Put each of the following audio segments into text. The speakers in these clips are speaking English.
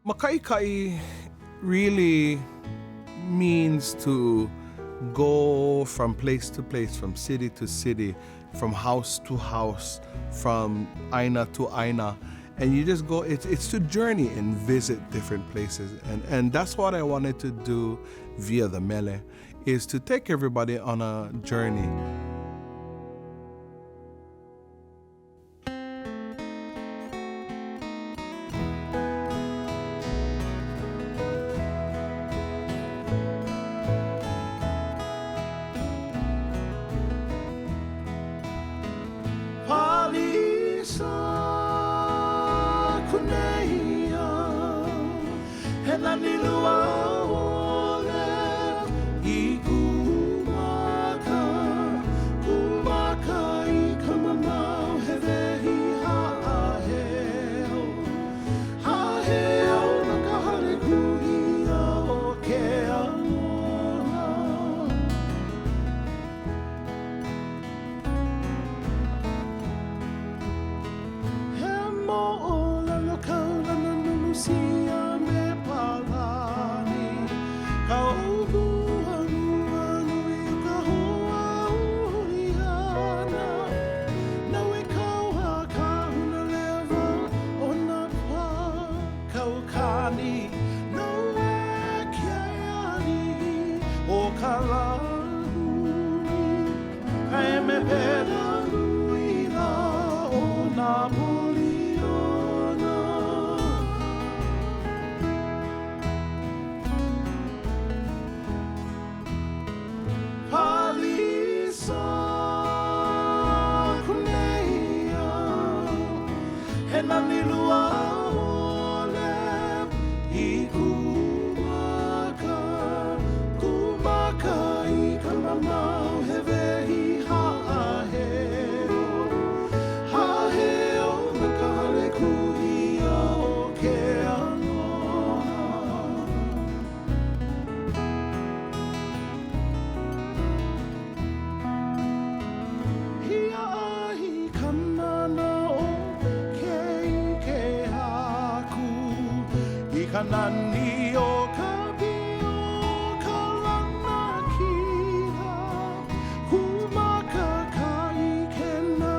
Makaikai really means to go from place to place, from city to city, from house to house, from aina to aina. And you just go, it's to journey and visit different places. And that's what I wanted to do via the Mele, is to take everybody on a journey. Kanani o kapi o kalana kira Kumaka kai kena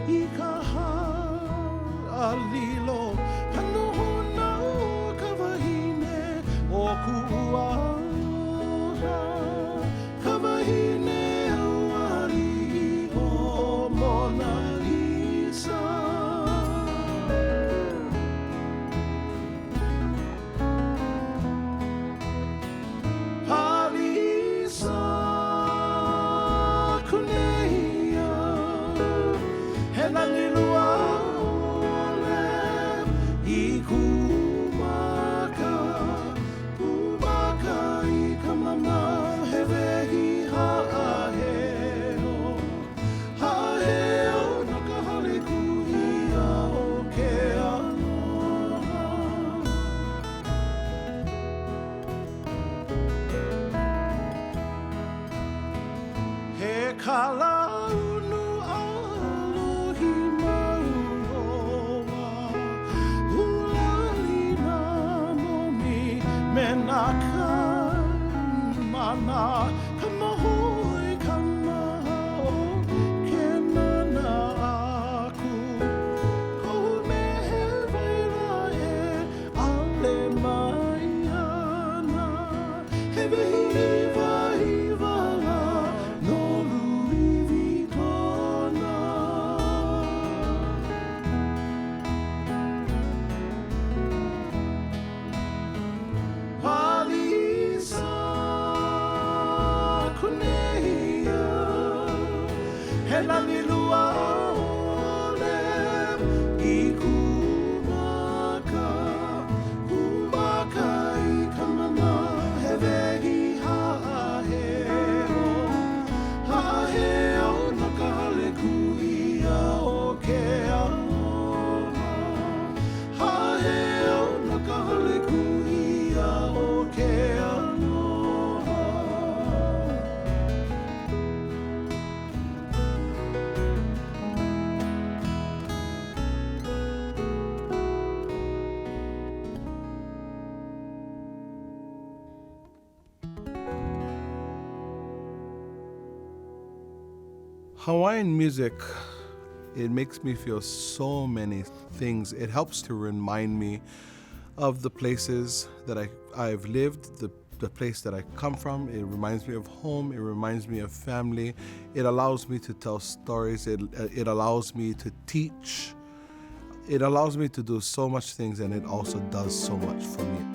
I kaha alilo Panohona o kawahine o kuuaha Kawahine o ari o Mona Lisa Kalaunu alohi mauroa Hulali na momi menaka mana Kamahoi kamahao kena na aku Kohu mehe vaira e ale maiana Hebe hiva hiva la no Palisa Hawaiian music, it makes me feel so many things. It helps to remind me of the places that I've lived, the place that I come from. It reminds me of home. It reminds me of family. It allows me to tell stories. It allows me to teach. It allows me to do so much things, and it also does so much for me.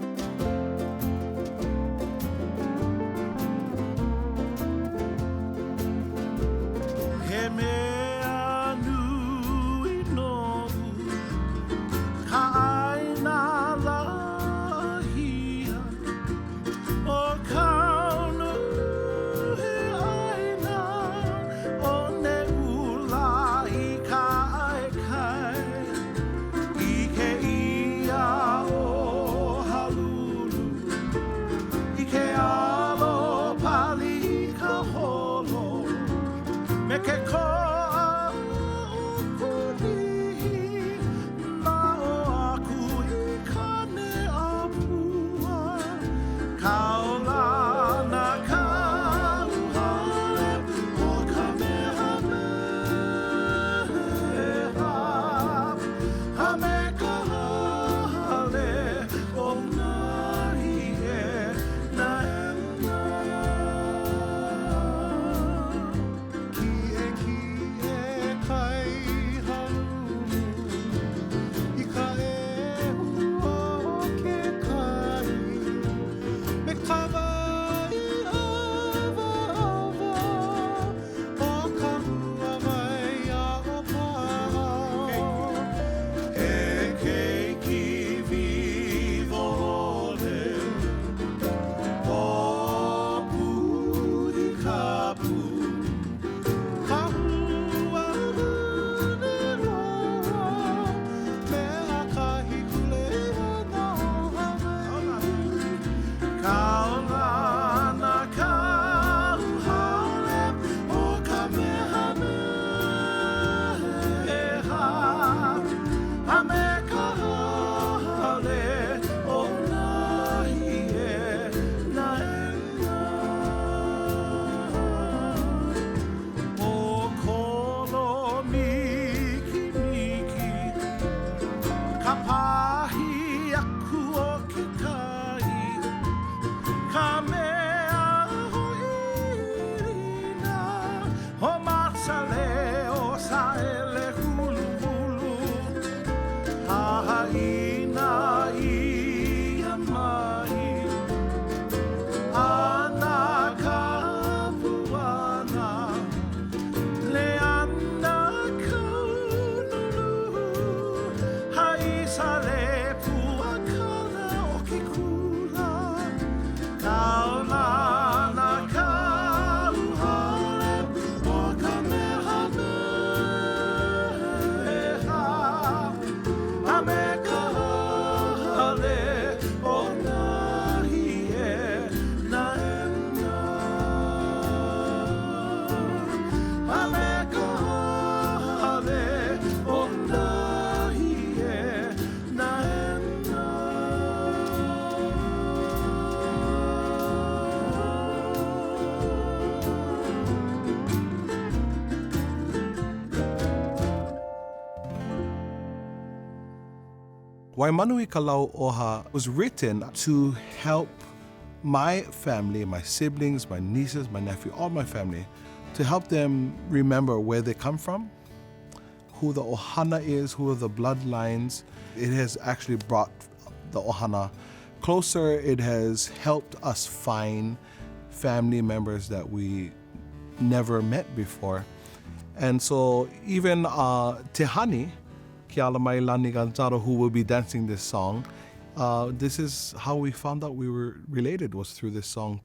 Waimanui Kalau Oha was written to help my family, my siblings, my nieces, my nephew, all my family, to help them remember where they come from, who the Ohana is, who are the bloodlines. It has actually brought the Ohana closer. It has helped us find family members that we never met before. And so even Tehani, Kiala Mailani Gonzalo, who will be dancing this song, this is how we found out we were related, was through this song.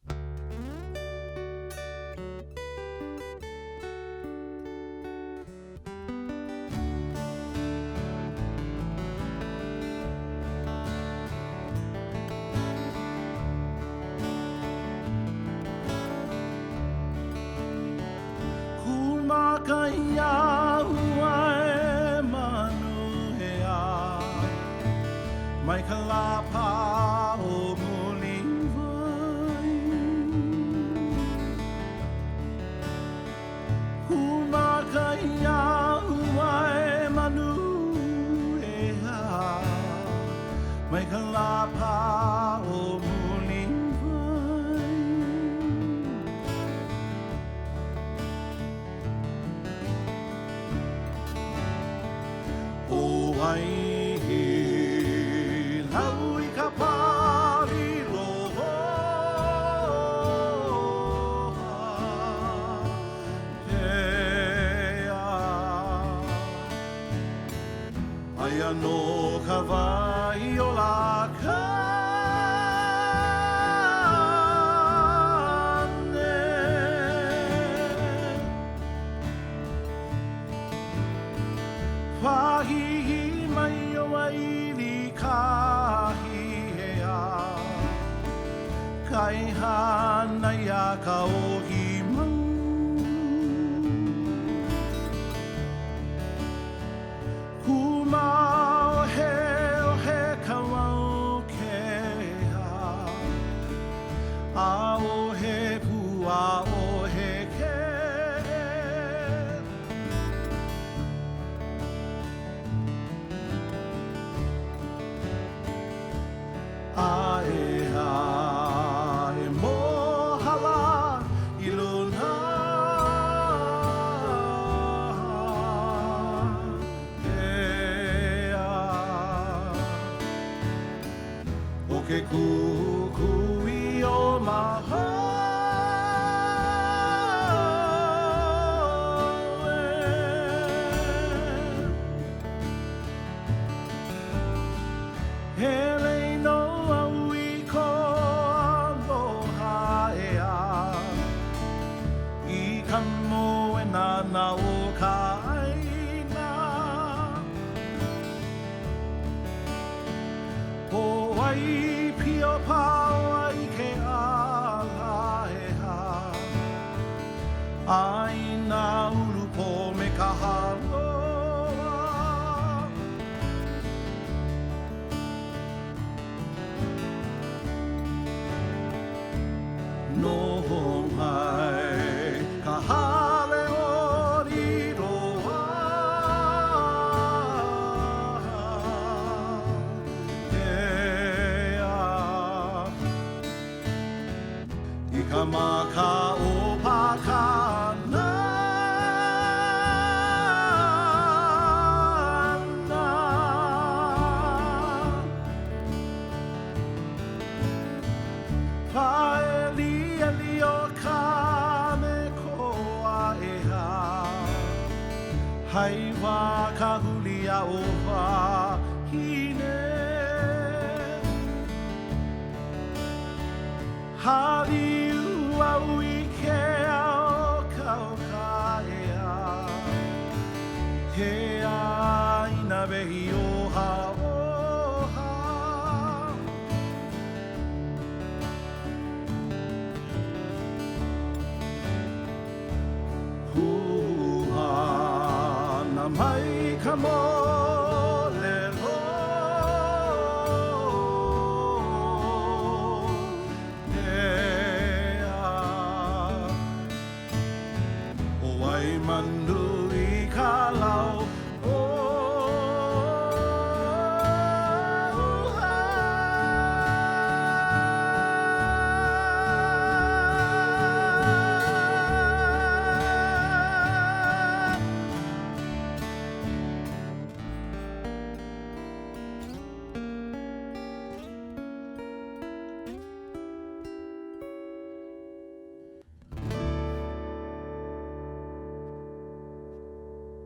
Mai kalapa o mulivai Huma kalapa o muling vai o ai he lau I ka pari loho Aia no ka vai o la kane Pahihi mai o waili kahi hea Kai hana ia ka ohi mau Kumau he o he kawau kea A o he pua o he ke A e ha e mohala I luna Ke kukui o maha Hele no au I ko aloha ea I ka moe nana o ka aina O ai Pio paua I ke ala he ha Aina ulu po me ka haloa No mai ka hale ori roa I ka maka o pakana Paeli eli o kane koa e ha Hai wā ka hulia o wahine Hari au I ke ao kau ka ea He aina behi o haoha Huana mai ka molelo Mandu I ka lau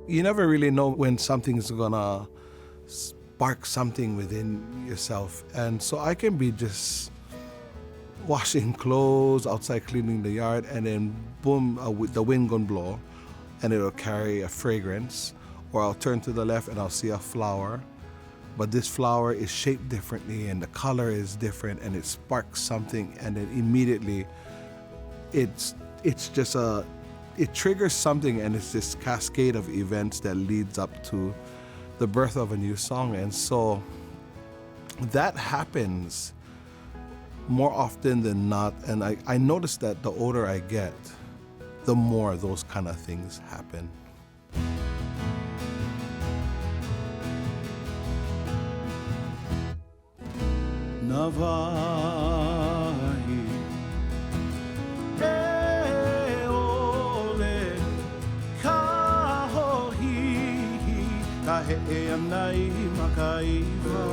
You never really know when something's gonna spark something within yourself. And so I can be just washing clothes, outside cleaning the yard, and then boom, the wind gonna blow and it'll carry a fragrance. Or I'll turn to the left and I'll see a flower, but this flower is shaped differently and the color is different and it sparks something, and then immediately it triggers something, and it's this cascade of events that leads up to the birth of a new song. And so that happens more often than not, and I notice that the older I get, the more those kind of things happen. Navahi E ole Kahohihi Ka he'e anai makaiwa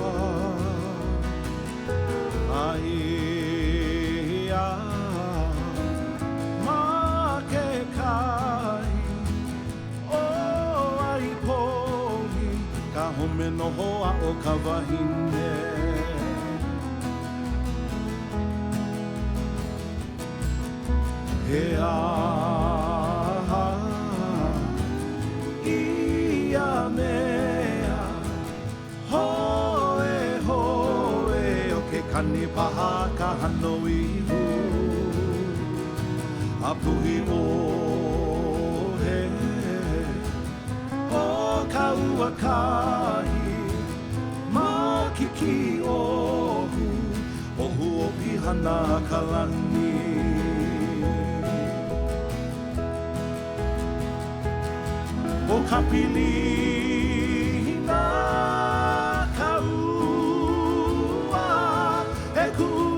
Aia Ma ke kai O ai pohi Ka home noho a o ka wahine He aha ia mea Hoe hoe o ke kani paha ka hano ihu A puhi o he O ka ua kahi Ma kiki ohu Ohu o pihana ka lani O ka pilina ka ua e kuiwa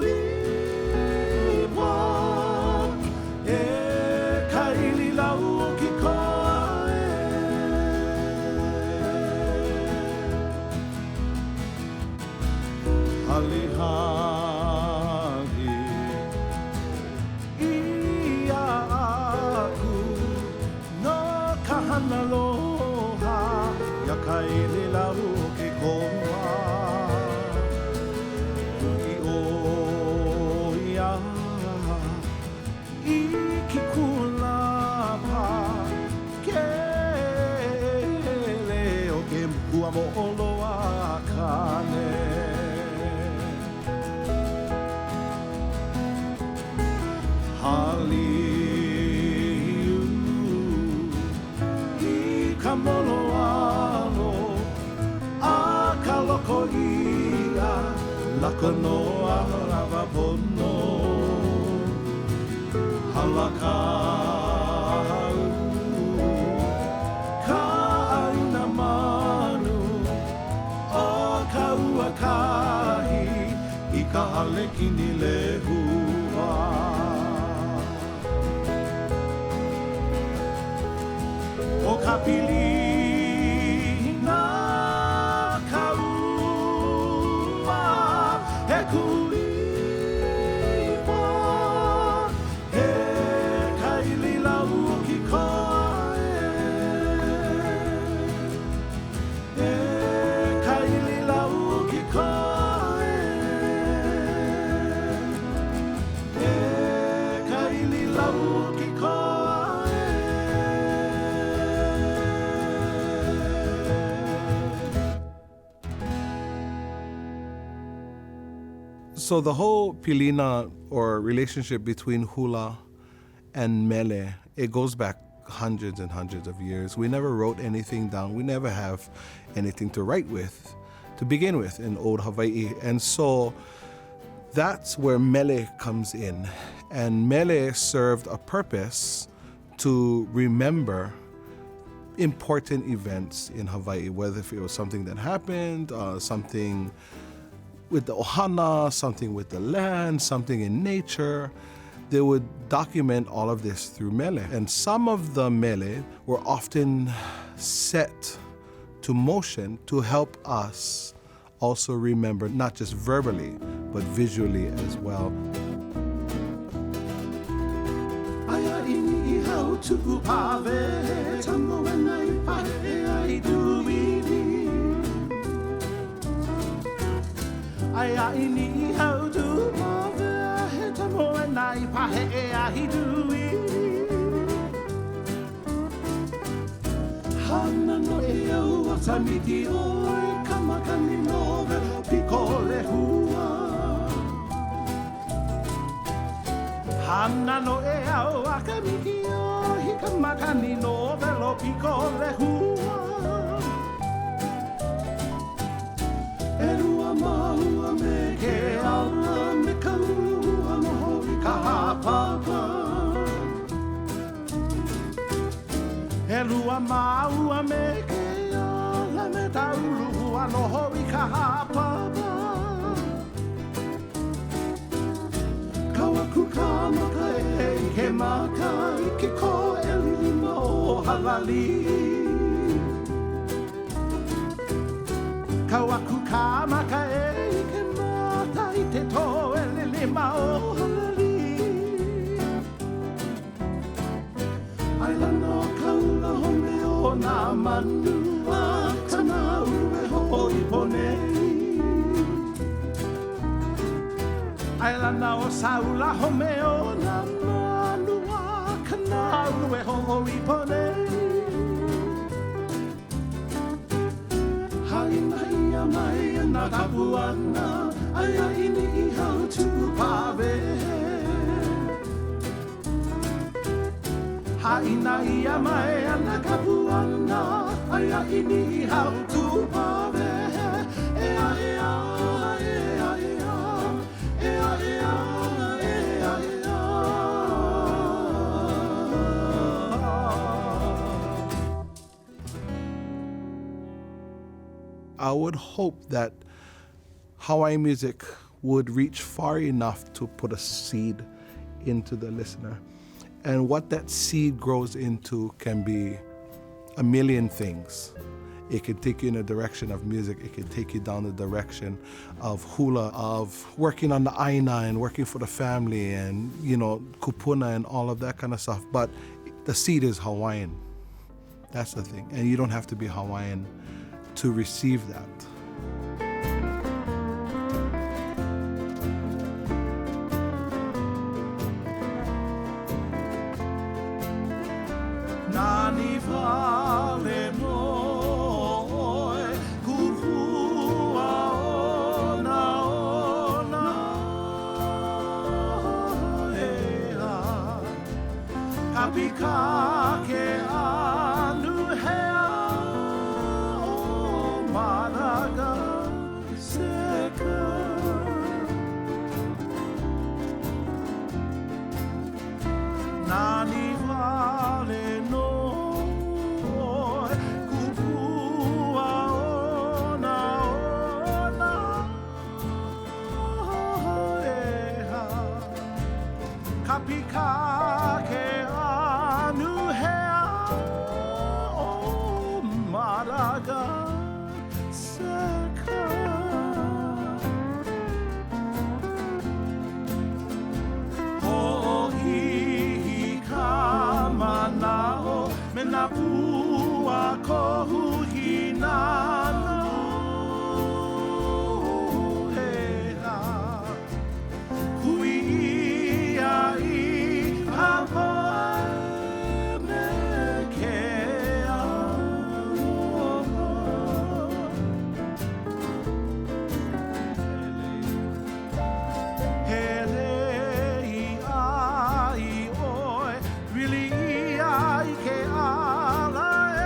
e ka ili lau ki koa Hali hali ia aku no ka hana loha ya ka ili lau ki koa I o ia I ki kulapa ke le o ke mpua mo oloa kane Haliu I ka mono alo A ka loko ia Lako noa lava pono Halakau Ka aina manu O ka ua kahi I ka hale kini lehua O ka pilina ka ua e kuiwa e ka ili lau ki koa e ka ili lau ki koa e ka ili lau ki koa So the whole pilina or relationship between hula and mele, it goes back hundreds and hundreds of years. We never wrote anything down. We never have anything to write with, to begin with, in old Hawaii. And so that's where mele comes in. And mele served a purpose to remember important events in Hawaii, whether if it was something that happened, something with the ohana, something with the land, something in nature. They would document all of this through mele. And some of the mele were often set to motion to help us also remember, not just verbally, but visually as well. Aia ini hau tu mawe he tamo e nai pahe e ahi dui Hana no e au a tamiti o e kamakani no velo piko le hua Hana no e au a kamiti o hi kamakani no velo piko le hua Erua maua me ke aula me kaulua noho I ka hapapa Erua maua me ke aula me taulua noho I ka hapapa maka i ke ko e lima o halali. Kau aku ka maka e i ke mata i te tō e lima o halali. Ai lana o kaula home o nā manua kana ue ho i ponei. Ai lana o saula home o nā manua kana ue ho i ponei. Haina ia mai ana kapuana ai a ini I hau tupawe. Haina ia mai ana kapuana ai a ini I hau tupawe. E a e a e a e a e a e a e a e a. I would hope that Hawaiian music would reach far enough to put a seed into the listener. And what that seed grows into can be a million things. It can take you in a direction of music. It can take you down the direction of hula, of working on the aina and working for the family and, kupuna and all of that kind of stuff. But the seed is Hawaiian. That's the thing. And you don't have to be Hawaiian to receive that. Nani vale noi, kurua ona ea. Kapika ke anu hea o Madagascar. Nani vale noi, kupua ona ea. Kapika ke anu hea o Madagascar. Na pua kohu hina no ea. Hui ia I hapoe me ke aloha. Hele I ai oi, really I ke ala e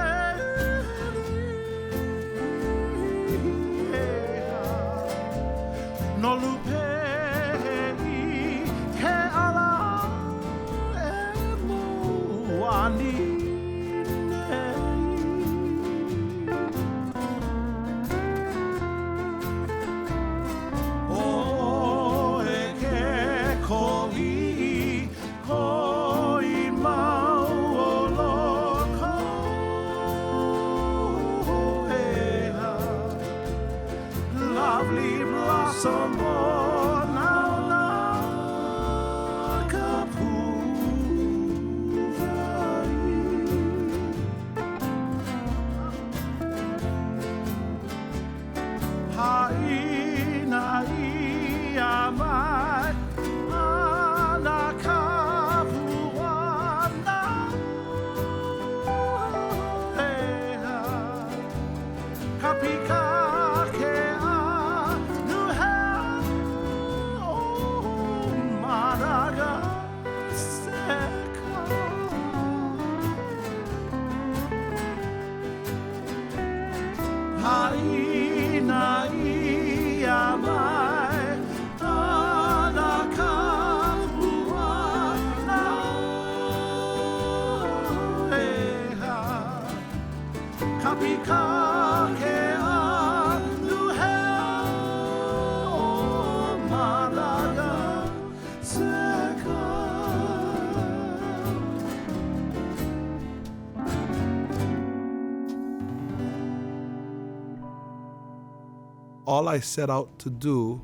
all I set out to do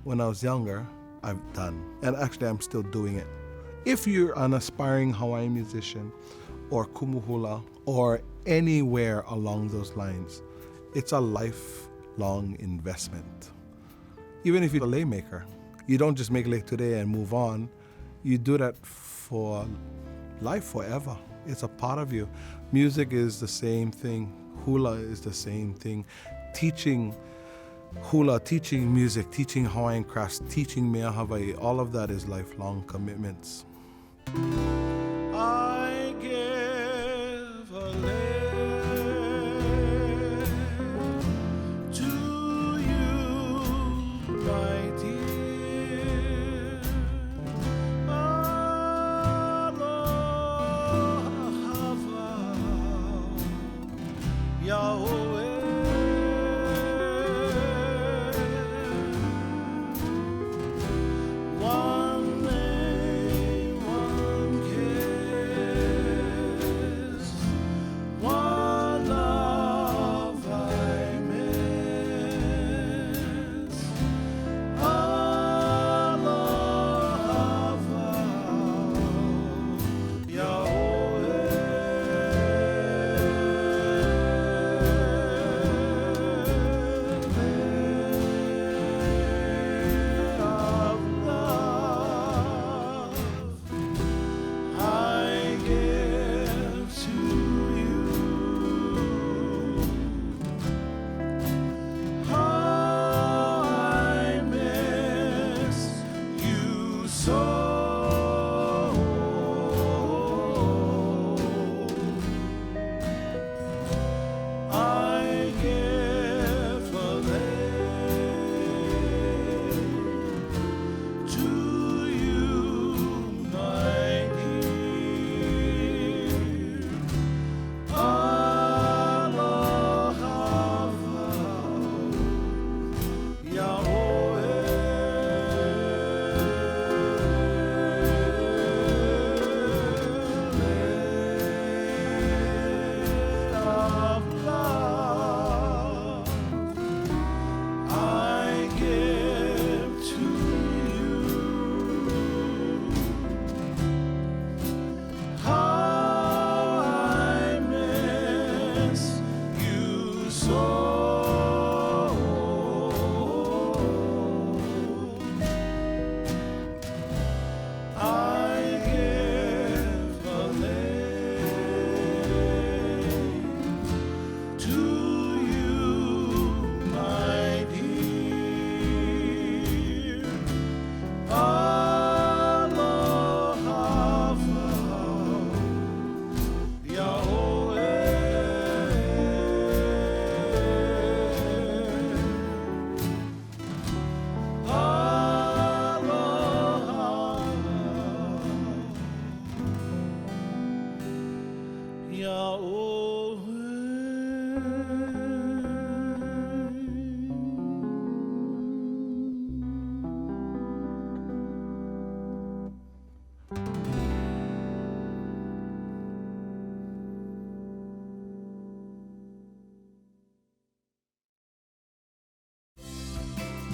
when I was younger, I've done. And actually, I'm still doing it. If you're an aspiring Hawaiian musician or kumuhula or anywhere along those lines, it's a lifelong investment. Even if you're a lei maker, you don't just make lei today and move on. You do that for life forever. It's a part of you. Music is the same thing. Hula is the same thing. Teaching hula, teaching music, teaching Hawaiian crafts, teaching mea Hawaii, all of that is lifelong commitments. I give a lei to you, my dear. Aloha, Yahweh.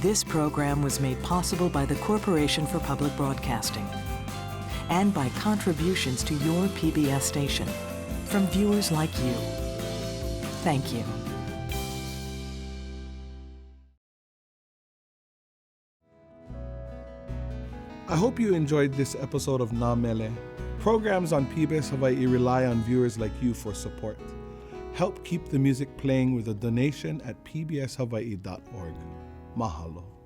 This program was made possible by the Corporation for Public Broadcasting and by contributions to your PBS station from viewers like you. Thank you. I hope you enjoyed this episode of Namele. Programs on PBS Hawaii rely on viewers like you for support. Help keep the music playing with a donation at pbshawaii.org. Mahalo.